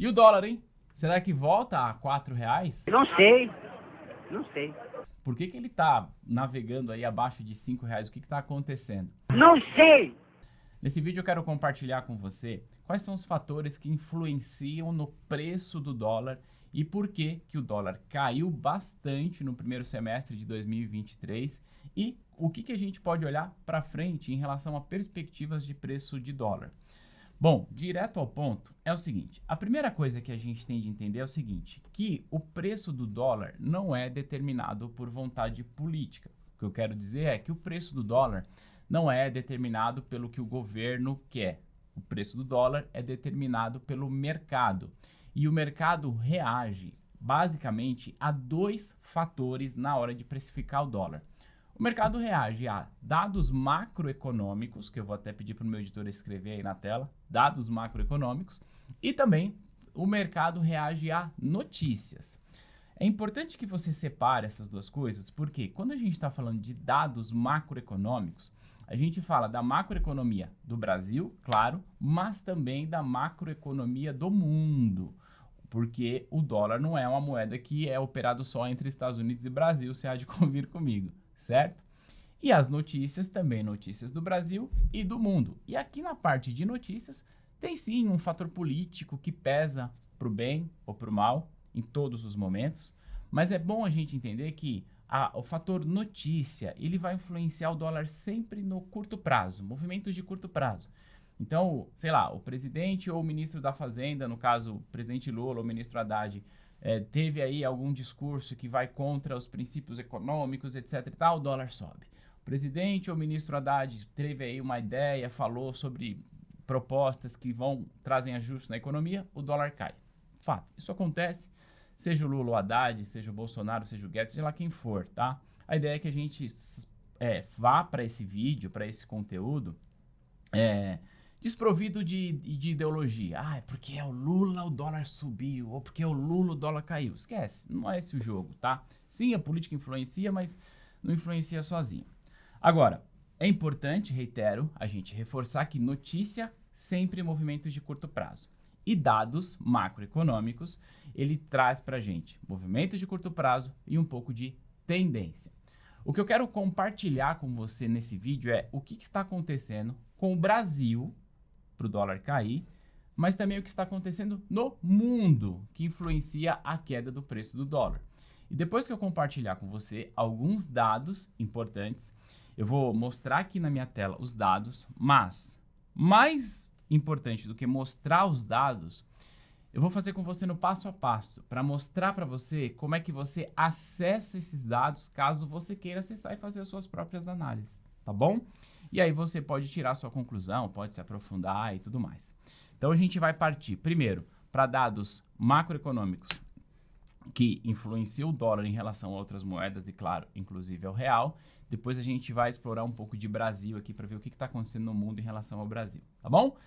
E o dólar, hein? Será que volta a R$ 4? Não sei, não sei. Por que ele tá navegando aí abaixo de R$ 5? O que tá acontecendo? Não sei! Nesse vídeo eu quero compartilhar com você quais são os fatores que influenciam no preço do dólar e por que o dólar caiu bastante no primeiro semestre de 2023 e o que a gente pode olhar para frente em relação a perspectivas de preço de dólar. Bom, direto ao ponto, é o seguinte, a primeira coisa que a gente tem de entender é o seguinte, que o preço do dólar não é determinado por vontade política. O que eu quero dizer é que o preço do dólar não é determinado pelo que o governo quer. O preço do dólar é determinado pelo mercado. E o mercado reage basicamente a dois fatores na hora de precificar o dólar. O mercado reage a dados macroeconômicos, que eu vou até pedir para o meu editor escrever aí na tela, dados macroeconômicos, e também o mercado reage a notícias. É importante que você separe essas duas coisas, porque quando a gente está falando de dados macroeconômicos, a gente fala da macroeconomia do Brasil, claro, mas também da macroeconomia do mundo, porque o dólar não é uma moeda que é operado só entre Estados Unidos e Brasil, você há de convir comigo, certo? E as notícias também, notícias do Brasil e do mundo. E aqui na parte de notícias, tem sim um fator político que pesa para o bem ou para o mal, em todos os momentos, mas é bom a gente entender que o fator notícia, ele vai influenciar o dólar sempre no curto prazo, movimentos de curto prazo. Então, sei lá, o presidente ou o ministro da Fazenda, no caso, o presidente Lula ou o ministro Haddad, teve aí algum discurso que vai contra os princípios econômicos, etc e tal, o dólar sobe. O presidente ou o ministro Haddad teve aí uma ideia, falou sobre propostas que trazem ajustes na economia, o dólar cai. Fato, isso acontece, seja o Lula ou o Haddad, seja o Bolsonaro, seja o Guedes, seja lá quem for, tá? A ideia é que a gente vá para esse vídeo, para esse conteúdo, desprovido de ideologia. Ah, é porque é o Lula, o dólar subiu, ou porque é o Lula, o dólar caiu. Esquece, não é esse o jogo, tá? Sim, a política influencia, mas não influencia sozinho. Agora, é importante, reitero, a gente reforçar que notícia sempre movimentos de curto prazo. E dados macroeconômicos, ele traz para a gente movimentos de curto prazo e um pouco de tendência. O que eu quero compartilhar com você nesse vídeo é o que está acontecendo com o Brasil para o dólar cair, mas também o que está acontecendo no mundo, que influencia a queda do preço do dólar. E depois que eu compartilhar com você alguns dados importantes, eu vou mostrar aqui na minha tela os dados, mas mais importante do que mostrar os dados, eu vou fazer com você no passo a passo, para mostrar para você como é que você acessa esses dados, caso você queira acessar e fazer as suas próprias análises, tá bom? E aí você pode tirar a sua conclusão, pode se aprofundar e tudo mais. Então a gente vai partir, primeiro, para dados macroeconômicos que influenciam o dólar em relação a outras moedas e, claro, inclusive ao real. Depois a gente vai explorar um pouco de Brasil aqui para ver o que está acontecendo no mundo em relação ao Brasil, tá bom?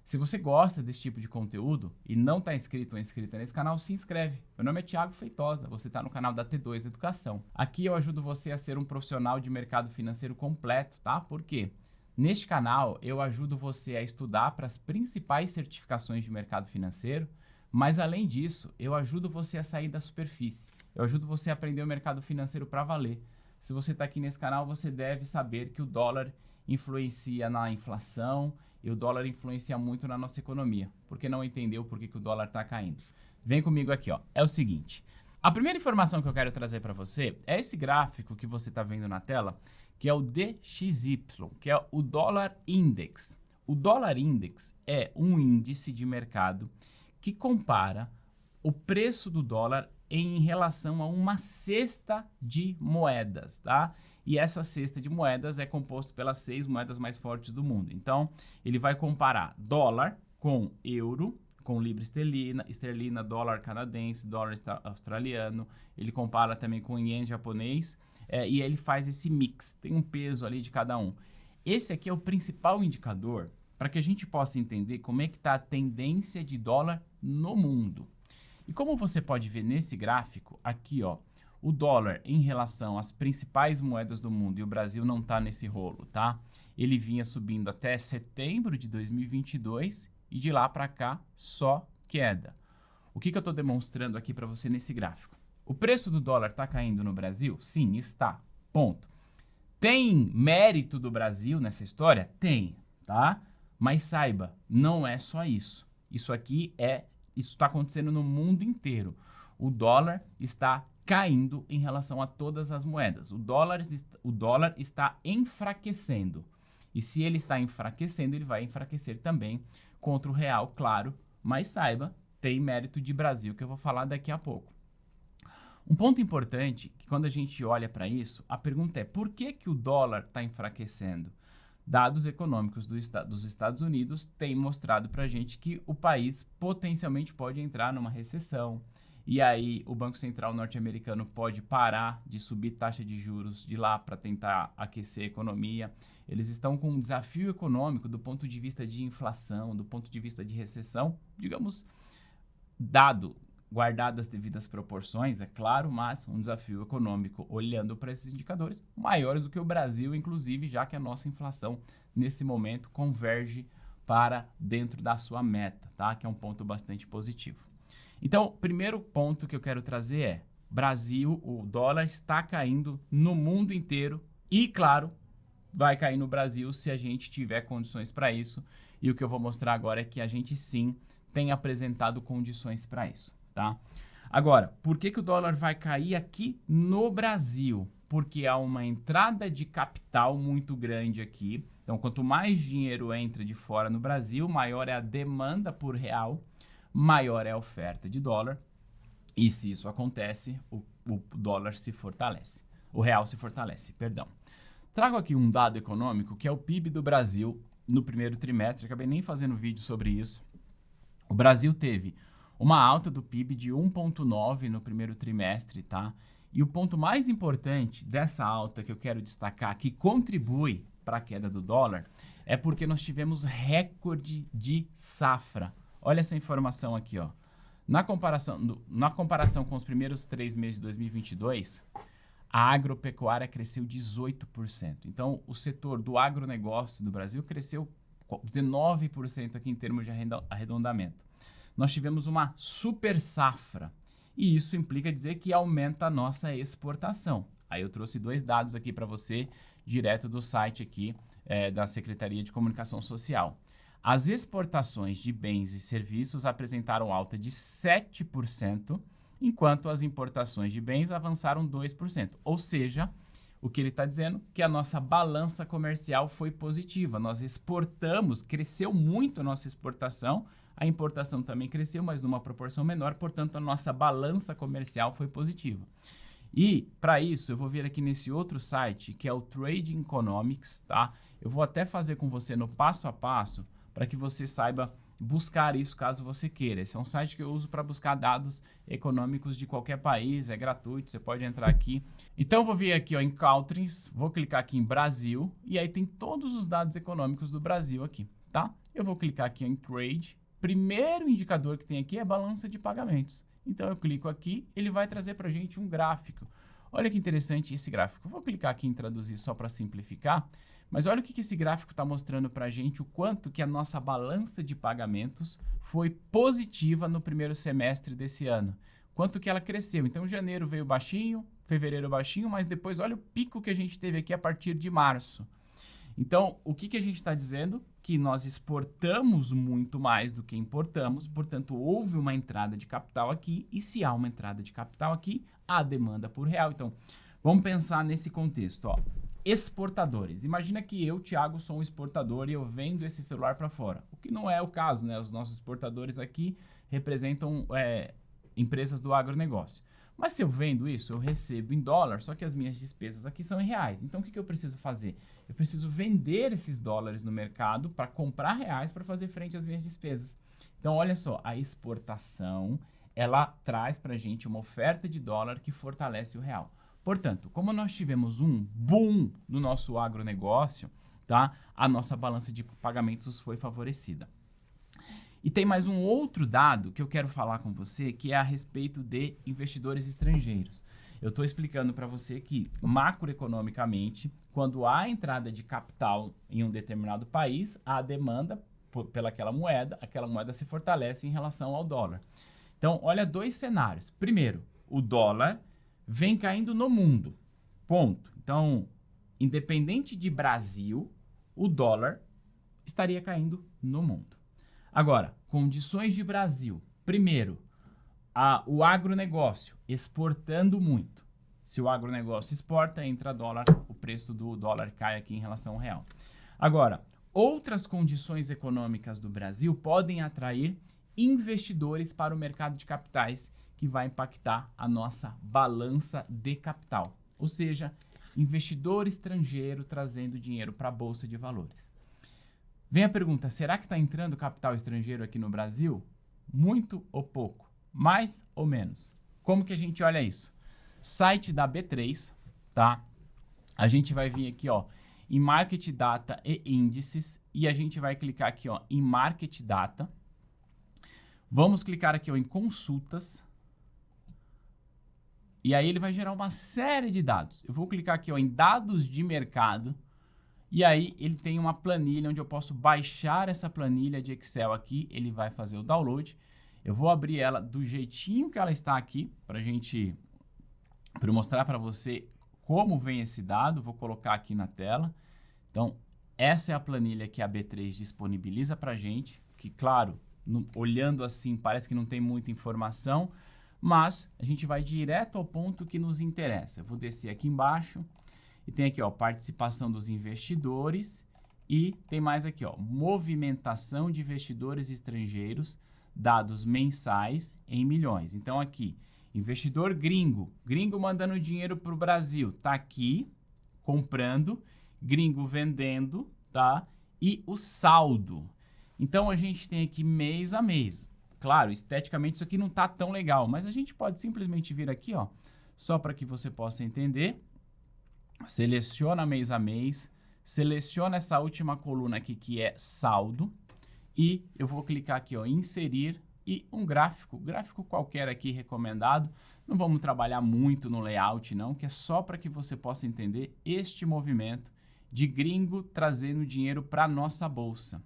Se você gosta desse tipo de conteúdo e não está inscrito ou inscrita nesse canal, se inscreve. Meu nome é Thiago Feitosa, você está no canal da T2 Educação. Aqui eu ajudo você a ser um profissional de mercado financeiro completo, tá? Por quê? Neste canal eu ajudo você a estudar para as principais certificações de mercado financeiro, mas além disso, eu ajudo você a sair da superfície. Eu ajudo você a aprender o mercado financeiro para valer. Se você está aqui nesse canal, você deve saber que o dólar influencia na inflação e o dólar influencia muito na nossa economia. Por que não entendeu por que o dólar está caindo? Vem comigo aqui, ó. É o seguinte. A primeira informação que eu quero trazer para você é esse gráfico que você está vendo na tela, que é o DXY, que é o Dollar Index. O Dollar Index é um índice de mercado que compara o preço do dólar em relação a uma cesta de moedas, tá? E essa cesta de moedas é composta pelas 6 moedas mais fortes do mundo. Então, ele vai comparar dólar com euro, com libra esterlina, dólar canadense, dólar australiano. Ele compara também com ien japonês e ele faz esse mix. Tem um peso ali de cada um. Esse aqui é o principal indicador para que a gente possa entender como é que está a tendência de dólar no mundo. E como você pode ver nesse gráfico, aqui ó, o dólar em relação às principais moedas do mundo, e o Brasil não está nesse rolo, tá? Ele vinha subindo até setembro de 2022 e de lá para cá só queda. O que eu estou demonstrando aqui para você nesse gráfico? O preço do dólar está caindo no Brasil? Sim, está. Ponto. Tem mérito do Brasil nessa história? Tem, tá? Mas saiba, não é só isso. Isso está acontecendo no mundo inteiro. O dólar está caindo em relação a todas as moedas. O dólar está enfraquecendo. E se ele está enfraquecendo, ele vai enfraquecer também contra o real, claro. Mas saiba, tem mérito de Brasil, que eu vou falar daqui a pouco. Um ponto importante, que quando a gente olha para isso, a pergunta é por que o dólar está enfraquecendo? Dados econômicos dos Estados Unidos têm mostrado para a gente que o país potencialmente pode entrar numa recessão. E aí o Banco Central norte-americano pode parar de subir taxa de juros de lá para tentar aquecer a economia. Eles estão com um desafio econômico do ponto de vista de inflação, do ponto de vista de recessão, digamos, guardado as devidas proporções, é claro, mas um desafio econômico olhando para esses indicadores maiores do que o Brasil, inclusive, já que a nossa inflação nesse momento converge para dentro da sua meta, tá? Que é um ponto bastante positivo. Então, o primeiro ponto que eu quero trazer é: Brasil, o dólar está caindo no mundo inteiro e, claro, vai cair no Brasil se a gente tiver condições para isso. E o que eu vou mostrar agora é que a gente sim tem apresentado condições para isso, tá? Agora, por que o dólar vai cair aqui no Brasil? Porque há uma entrada de capital muito grande aqui. Então, quanto mais dinheiro entra de fora no Brasil, maior é a demanda por real, maior é a oferta de dólar. E se isso acontece, o dólar se fortalece. O real se fortalece, perdão. Trago aqui um dado econômico que é o PIB do Brasil no primeiro trimestre. Acabei nem fazendo vídeo sobre isso. O Brasil teve uma alta do PIB de 1,9 no primeiro trimestre, tá? E o ponto mais importante dessa alta que eu quero destacar, que contribui para a queda do dólar, é porque nós tivemos recorde de safra. Olha essa informação aqui, ó. Na comparação com os primeiros 3 meses de 2022, a agropecuária cresceu 18%. Então, o setor do agronegócio do Brasil cresceu 19% aqui em termos de arredondamento. Nós tivemos uma super safra e isso implica dizer que aumenta a nossa exportação. Aí eu trouxe 2 dados aqui para você, direto do site aqui da Secretaria de Comunicação Social. As exportações de bens e serviços apresentaram alta de 7%, enquanto as importações de bens avançaram 2%. Ou seja, o que ele está dizendo? Que a nossa balança comercial foi positiva. Nós exportamos, cresceu muito a nossa exportação, a importação também cresceu, mas numa proporção menor, portanto, a nossa balança comercial foi positiva. E, para isso, eu vou vir aqui nesse outro site, que é o Trading Economics, tá? Eu vou até fazer com você no passo a passo, para que você saiba buscar isso caso você queira. Esse é um site que eu uso para buscar dados econômicos de qualquer país, é gratuito, você pode entrar aqui. Então, eu vou vir aqui ó, em Countries, vou clicar aqui em Brasil, e aí tem todos os dados econômicos do Brasil aqui, tá? Eu vou clicar aqui em Trade. Primeiro indicador que tem aqui é a balança de pagamentos. Então, eu clico aqui, ele vai trazer para a gente um gráfico. Olha que interessante esse gráfico. Eu vou clicar aqui em traduzir só para simplificar, mas olha o que esse gráfico está mostrando para a gente, o quanto que a nossa balança de pagamentos foi positiva no primeiro semestre desse ano. Quanto que ela cresceu. Então, janeiro veio baixinho, fevereiro baixinho, mas depois olha o pico que a gente teve aqui a partir de março. Então, o que a gente está dizendo? Que nós exportamos muito mais do que importamos, portanto, houve uma entrada de capital aqui, e se há uma entrada de capital aqui, há demanda por real. Então, vamos pensar nesse contexto, ó. Exportadores. Imagina que eu, Thiago, sou um exportador e eu vendo esse celular para fora. O que não é o caso, né? Os nossos exportadores aqui representam empresas do agronegócio. Mas se eu vendo isso, eu recebo em dólar, só que as minhas despesas aqui são em reais. Então, o que eu preciso fazer? Eu preciso vender esses dólares no mercado para comprar reais para fazer frente às minhas despesas. Então, olha só, a exportação, ela traz para a gente uma oferta de dólar que fortalece o real. Portanto, como nós tivemos um boom no nosso agronegócio, tá? A nossa balança de pagamentos foi favorecida. E tem mais um outro dado que eu quero falar com você, que é a respeito de investidores estrangeiros. Eu estou explicando para você que, macroeconomicamente, quando há entrada de capital em um determinado país, há demanda pelaquela moeda, aquela moeda se fortalece em relação ao dólar. Então, olha dois cenários. Primeiro, o dólar vem caindo no mundo. Ponto. Então, independente de Brasil, o dólar estaria caindo no mundo. Agora, condições de Brasil. Primeiro, o agronegócio exportando muito. Se o agronegócio exporta, entra dólar, o preço do dólar cai aqui em relação ao real. Agora, outras condições econômicas do Brasil podem atrair investidores para o mercado de capitais, que vai impactar a nossa balança de capital. Ou seja, investidor estrangeiro trazendo dinheiro para a Bolsa de Valores. Vem a pergunta, será que está entrando capital estrangeiro aqui no Brasil? Muito ou pouco? Mais ou menos? Como que a gente olha isso? Site da B3, tá? A gente vai vir aqui, ó, em Market Data e Índices, e a gente vai clicar aqui, ó, em Market Data. Vamos clicar aqui, ó, em Consultas. E aí ele vai gerar uma série de dados. Eu vou clicar aqui, ó, em Dados de Mercado. E aí ele tem uma planilha onde eu posso baixar essa planilha de Excel aqui. Ele vai fazer o download. Eu vou abrir ela do jeitinho que ela está aqui, para eu mostrar para você como vem esse dado. Vou colocar aqui na tela. Então, essa é a planilha que a B3 disponibiliza para a gente, que, claro, olhando assim, parece que não tem muita informação, mas a gente vai direto ao ponto que nos interessa. Eu vou descer aqui embaixo e tem aqui, ó, participação dos investidores e tem mais aqui, ó, movimentação de investidores estrangeiros, dados mensais em milhões. Então aqui, investidor gringo mandando dinheiro para o Brasil, tá aqui comprando, gringo vendendo, tá? E o saldo. Então a gente tem aqui mês a mês. Claro, esteticamente isso aqui não tá tão legal, mas a gente pode simplesmente vir aqui, ó, só para que você possa entender. Seleciona mês a mês, seleciona essa última coluna aqui que é saldo e eu vou clicar aqui, ó, inserir e um gráfico qualquer aqui recomendado. Não vamos trabalhar muito no layout não, que é só para que você possa entender este movimento de gringo trazendo dinheiro para nossa bolsa.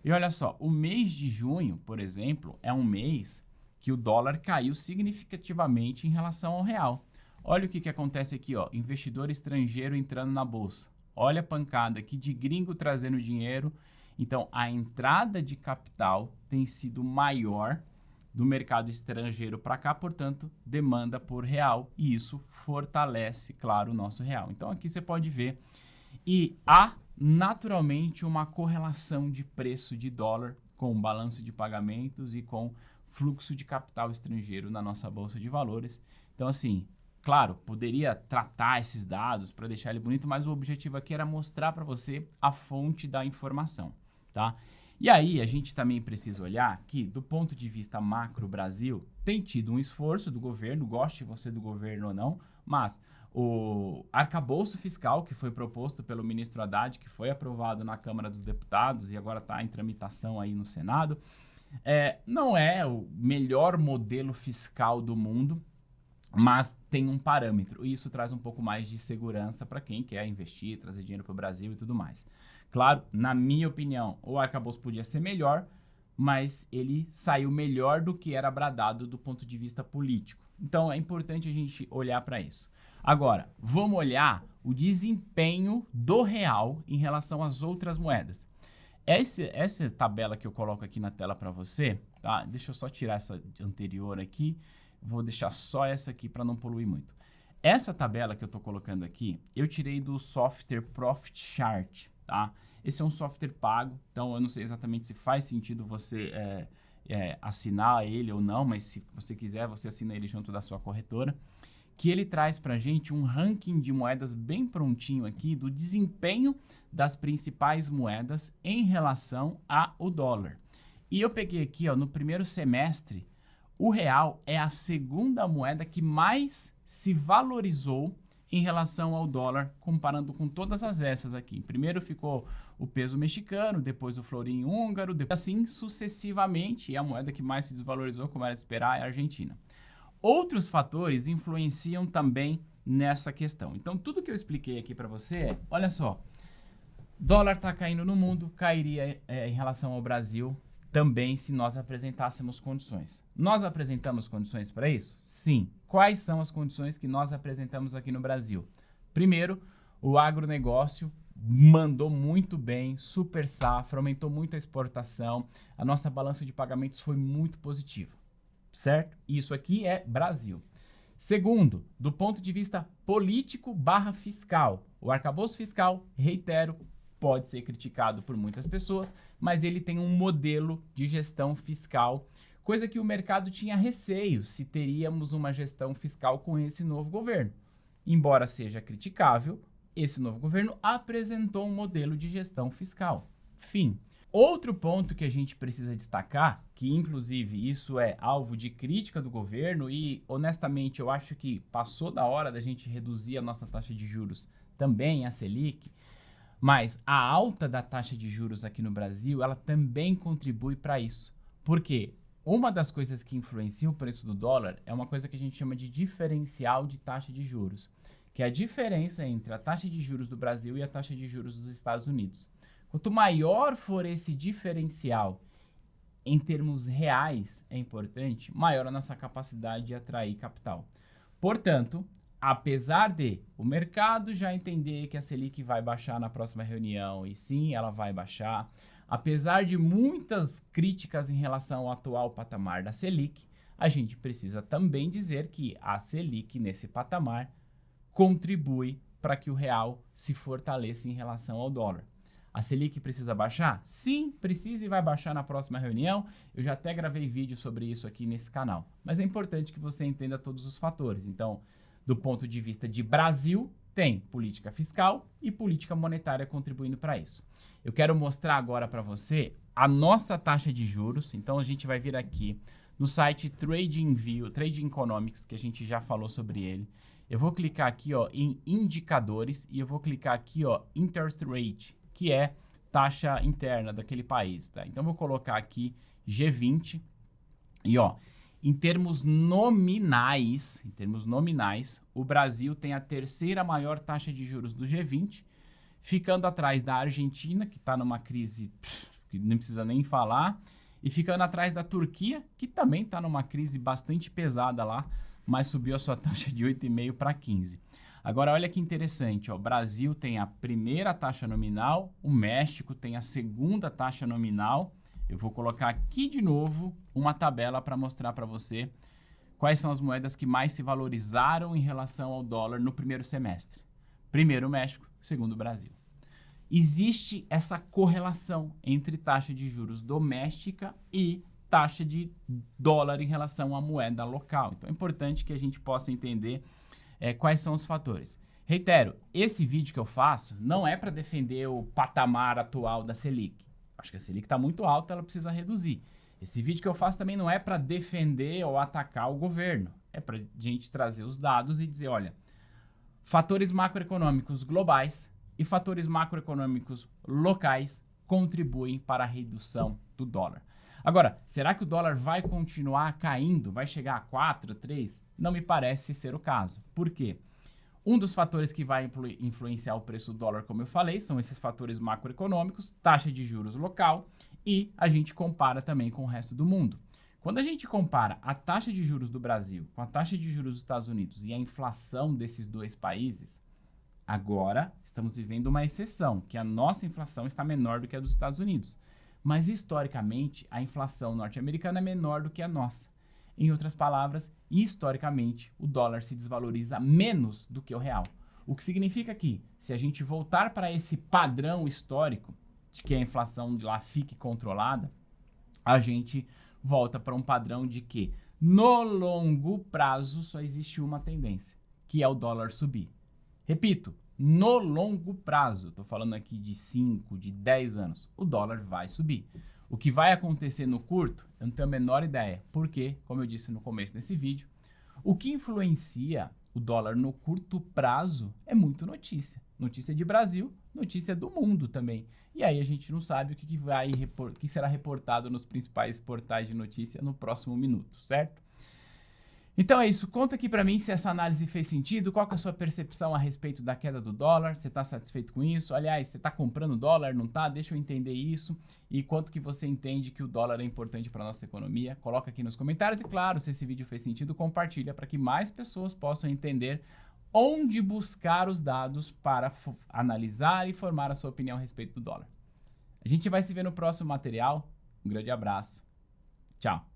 E olha só, o mês de junho, por exemplo, é um mês que o dólar caiu significativamente em relação ao real. Olha o que acontece aqui, ó, investidor estrangeiro entrando na bolsa. Olha a pancada aqui de gringo trazendo dinheiro. Então, a entrada de capital tem sido maior do mercado estrangeiro para cá, portanto, demanda por real. E isso fortalece, claro, o nosso real. Então, aqui você pode ver. E há naturalmente uma correlação de preço de dólar com balanço de pagamentos e com fluxo de capital estrangeiro na nossa bolsa de valores. Então, assim, claro, poderia tratar esses dados para deixar ele bonito, mas o objetivo aqui era mostrar para você a fonte da informação, tá? E aí a gente também precisa olhar que, do ponto de vista macro Brasil, tem tido um esforço do governo, goste você do governo ou não, mas o arcabouço fiscal que foi proposto pelo ministro Haddad, que foi aprovado na Câmara dos Deputados e agora está em tramitação aí no Senado, não é o melhor modelo fiscal do mundo, mas tem um parâmetro e isso traz um pouco mais de segurança para quem quer investir, trazer dinheiro para o Brasil e tudo mais. Claro, na minha opinião, o arcabouço podia ser melhor, mas ele saiu melhor do que era bradado do ponto de vista político. Então é importante a gente olhar para isso. Agora, vamos olhar o desempenho do real em relação às outras moedas. Essa tabela que eu coloco aqui na tela para você, tá? Deixa eu só tirar essa anterior aqui. Vou deixar só essa aqui para não poluir muito. Essa tabela que eu estou colocando aqui, eu tirei do software Profit Chart, tá? Esse é um software pago, então eu não sei exatamente se faz sentido você assinar ele ou não, mas se você quiser, você assina ele junto da sua corretora, que ele traz para a gente um ranking de moedas bem prontinho aqui do desempenho das principais moedas em relação ao dólar. E eu peguei aqui, ó, no primeiro semestre, o real é a segunda moeda que mais se valorizou em relação ao dólar, comparando com todas essas aqui. Primeiro ficou o peso mexicano, depois o florim húngaro, depois assim sucessivamente, e a moeda que mais se desvalorizou, como era de esperar, é a Argentina. Outros fatores influenciam também nessa questão. Então, tudo que eu expliquei aqui para você olha só, dólar está caindo no mundo, cairia em relação ao Brasil, também se nós apresentássemos condições. Nós apresentamos condições para isso? Sim. Quais são as condições que nós apresentamos aqui no Brasil? Primeiro, o agronegócio mandou muito bem, super safra, aumentou muito a exportação, a nossa balança de pagamentos foi muito positiva, certo? Isso aqui é Brasil. Segundo, do ponto de vista político/fiscal, o arcabouço fiscal, reitero, pode ser criticado por muitas pessoas, mas ele tem um modelo de gestão fiscal, coisa que o mercado tinha receio se teríamos uma gestão fiscal com esse novo governo. Embora seja criticável, esse novo governo apresentou um modelo de gestão fiscal. Fim. Outro ponto que a gente precisa destacar, que inclusive isso é alvo de crítica do governo e honestamente eu acho que passou da hora da gente reduzir a nossa taxa de juros também, a Selic, mas a alta da taxa de juros aqui no Brasil, ela também contribui para isso. Por quê? Uma das coisas que influencia o preço do dólar é uma coisa que a gente chama de diferencial de taxa de juros, que é a diferença entre a taxa de juros do Brasil e a taxa de juros dos Estados Unidos. Quanto maior for esse diferencial em termos reais, é importante, maior a nossa capacidade de atrair capital. Portanto, apesar de o mercado já entender que a Selic vai baixar na próxima reunião, e sim, ela vai baixar, apesar de muitas críticas em relação ao atual patamar da Selic, a gente precisa também dizer que a Selic nesse patamar contribui para que o real se fortaleça em relação ao dólar. A Selic precisa baixar? Sim, precisa e vai baixar na próxima reunião. Eu já até gravei vídeo sobre isso aqui nesse canal. Mas é importante que você entenda todos os fatores. Então, do ponto de vista de Brasil, tem política fiscal e política monetária contribuindo para isso. Eu quero mostrar agora para você a nossa taxa de juros. Então, a gente vai vir aqui no site TradingView, Trading Economics, que a gente já falou sobre ele. Eu vou clicar aqui ó, em indicadores e eu vou clicar aqui ó, interest rate, que é taxa interna daquele país, tá? Então, vou colocar aqui G20 e, ó, em termos nominais, o Brasil tem a terceira maior taxa de juros do G20, ficando atrás da Argentina, que está numa crise que não precisa nem falar, e ficando atrás da Turquia, que também está numa crise bastante pesada lá, mas subiu a sua taxa de 8,5 para 15. Agora, olha que interessante, ó, o Brasil tem a primeira taxa nominal, o México tem a segunda taxa nominal. Eu vou colocar aqui de novo uma tabela para mostrar para você quais são as moedas que mais se valorizaram em relação ao dólar no primeiro semestre. Primeiro o México, segundo o Brasil. Existe essa correlação entre taxa de juros doméstica e taxa de dólar em relação à moeda local. Então é importante que a gente possa entender quais são os fatores. Reitero, esse vídeo que eu faço não é para defender o patamar atual da Selic. Acho que a Selic está muito alta, ela precisa reduzir. Esse vídeo que eu faço também não é para defender ou atacar o governo. É para a gente trazer os dados e dizer, olha, fatores macroeconômicos globais e fatores macroeconômicos locais contribuem para a redução do dólar. Agora, será que o dólar vai continuar caindo? Vai chegar a 4, 3? Não me parece ser o caso. Por quê? Um dos fatores que vai influenciar o preço do dólar, como eu falei, são esses fatores macroeconômicos, taxa de juros local e a gente compara também com o resto do mundo. Quando a gente compara a taxa de juros do Brasil com a taxa de juros dos Estados Unidos e a inflação desses dois países, agora estamos vivendo uma exceção, que a nossa inflação está menor do que a dos Estados Unidos. Mas, historicamente, a inflação norte-americana é menor do que a nossa. Em outras palavras, historicamente, o dólar se desvaloriza menos do que o real. O que significa que, se a gente voltar para esse padrão histórico, de que a inflação de lá fique controlada, a gente volta para um padrão de que, no longo prazo, só existe uma tendência, que é o dólar subir. Repito, no longo prazo, estou falando aqui de 5, de 10 anos, o dólar vai subir. O que vai acontecer no curto, eu não tenho a menor ideia, porque, como eu disse no começo desse vídeo, o que influencia o dólar no curto prazo é muito notícia. Notícia de Brasil, notícia do mundo também. E aí a gente não sabe o que será reportado nos principais portais de notícia no próximo minuto, certo? Então é isso, conta aqui pra mim se essa análise fez sentido, qual que é a sua percepção a respeito da queda do dólar, você tá satisfeito com isso? Aliás, você tá comprando dólar, não tá? Deixa eu entender isso e quanto que você entende que o dólar é importante para nossa economia. Coloca aqui nos comentários e claro, se esse vídeo fez sentido, compartilha para que mais pessoas possam entender onde buscar os dados para analisar e formar a sua opinião a respeito do dólar. A gente vai se ver no próximo material, um grande abraço, tchau!